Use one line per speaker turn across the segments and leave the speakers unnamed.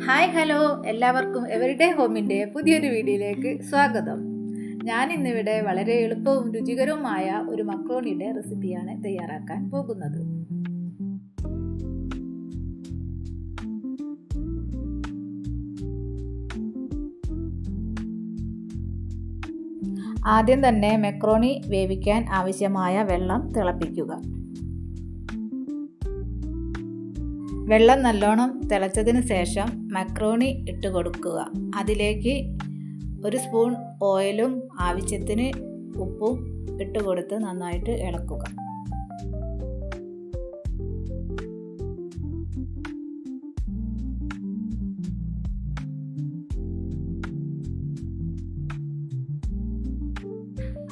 Hi hello, എല്ലാവർക്കും everyday ഹോമിൻ്റെ പുതിയൊരു വീഡിയോയിലേക്ക് സ്വാഗതം. ഞാൻ ഇന്നിവിടെ വളരെ എളുപ്പവും രുചികരവുമായ ഒരു മക്രോണിയുടെ റെസിപ്പിയാണ് തയ്യാറാക്കാൻ പോകുന്നത്. ആദ്യം തന്നെ മക്രോണി വേവിക്കാൻ ആവശ്യമായ വെള്ളം തിളപ്പിക്കുക. വെള്ളം നല്ലോണം തിളച്ചതിന് ശേഷം മക്രോണി ഇട്ട് കൊടുക്കുക. അതിലേക്ക് ഒരു സ്പൂൺ ഓയിലും ആവശ്യത്തിന് ഉപ്പും ഇട്ട് കൊടുത്ത് നന്നായിട്ട് ഇളക്കുക.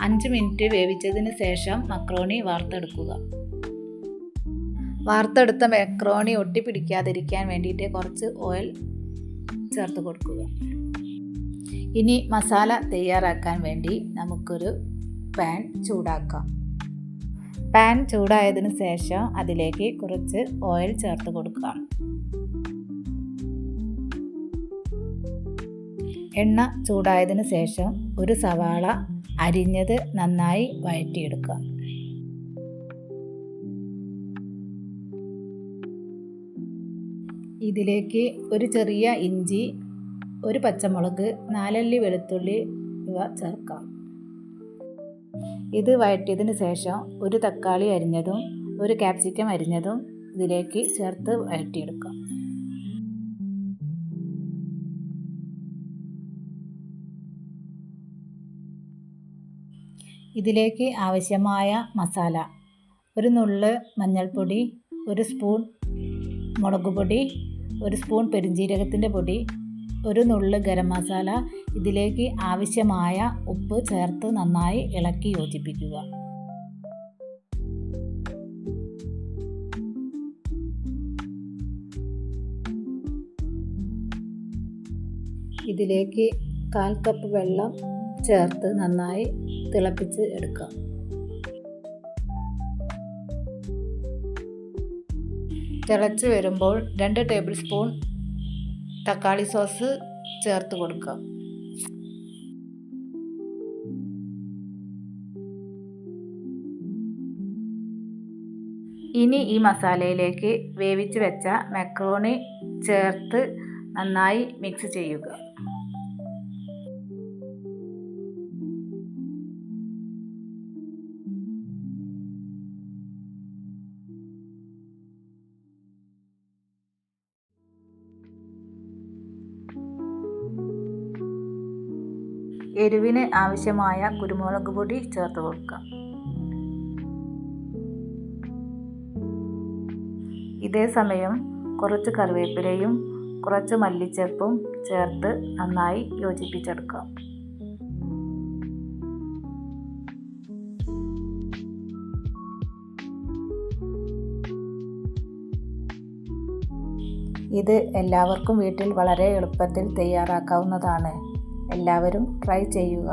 അഞ്ച് മിനിറ്റ് വേവിച്ചതിന് ശേഷം മക്രോണി വാർത്തെടുക്കുക. വാർത്തെടുത്ത മക്രോണി ഒട്ടിപ്പിടിക്കാതിരിക്കാൻ വേണ്ടിയിട്ട് കുറച്ച് ഓയിൽ ചേർത്ത് കൊടുക്കുക. ഇനി മസാല തയ്യാറാക്കാൻ വേണ്ടി നമുക്കൊരു പാൻ ചൂടാക്കാം. പാൻ ചൂടായതിനു ശേഷം അതിലേക്ക് കുറച്ച് ഓയിൽ ചേർത്ത് കൊടുക്കുക. എണ്ണ ചൂടായതിനു ശേഷം ഒരു സവാള അരിഞ്ഞത് നന്നായി വഴറ്റിയെടുക്കുക. ഇതിലേക്ക് ഒരു ചെറിയ ഇഞ്ചി, ഒരു പച്ചമുളക്, 4 അല്ലി വെളുത്തുള്ളി ഇവ ചേർക്കാം. ഇത് വഴറ്റിയതിന് ശേഷം ഒരു തക്കാളി അരിഞ്ഞതും ഒരു ക്യാപ്സിക്കം അരിഞ്ഞതും ഇതിലേക്ക് ചേർത്ത് വഴറ്റിയെടുക്കാം. ഇതിലേക്ക് ആവശ്യമായ മസാല: ഒരു നുള്ള് മഞ്ഞൾപ്പൊടി, ഒരു സ്പൂൺ മുളക് പൊടി, ഒരു സ്പൂൺ പെരുംജീരകത്തിൻ്റെ പൊടി, ഒരു നുള്ള് ഗരം മസാല. ഇതിലേക്ക് ആവശ്യമായ ഉപ്പ് ചേർത്ത് നന്നായി ഇളക്കി യോജിപ്പിക്കുക. ഇതിലേക്ക് 1/4 കപ്പ് വെള്ളം ചേർത്ത് നന്നായി തിളപ്പിച്ച് എടുക്കാം. തിളച്ച് വരുമ്പോൾ 2 ടേബിൾ സ്പൂൺ തക്കാളി സോസ് ചേർത്ത് കൊടുക്കുക. ഇനി ഈ മസാലയിലേക്ക് വേവിച്ച് വെച്ച മക്രോണി ചേർത്ത് നന്നായി മിക്സ് ചെയ്യുക. എരിവിന് ആവശ്യമായ കുരുമുളക് പൊടി ചേർത്ത് കൊടുക്കുക. ഇതേ സമയം കുറച്ച് കറിവേപ്പിലയും കുറച്ച് മല്ലിച്ചപ്പും ചേർത്ത് നന്നായി യോജിപ്പിച്ചെടുക്കാം. ഇത് എല്ലാവർക്കും വീട്ടിൽ വളരെ എളുപ്പത്തിൽ തയ്യാറാക്കാവുന്നതാണ്. എല്ലാവരും ട്രൈ ചെയ്യുക.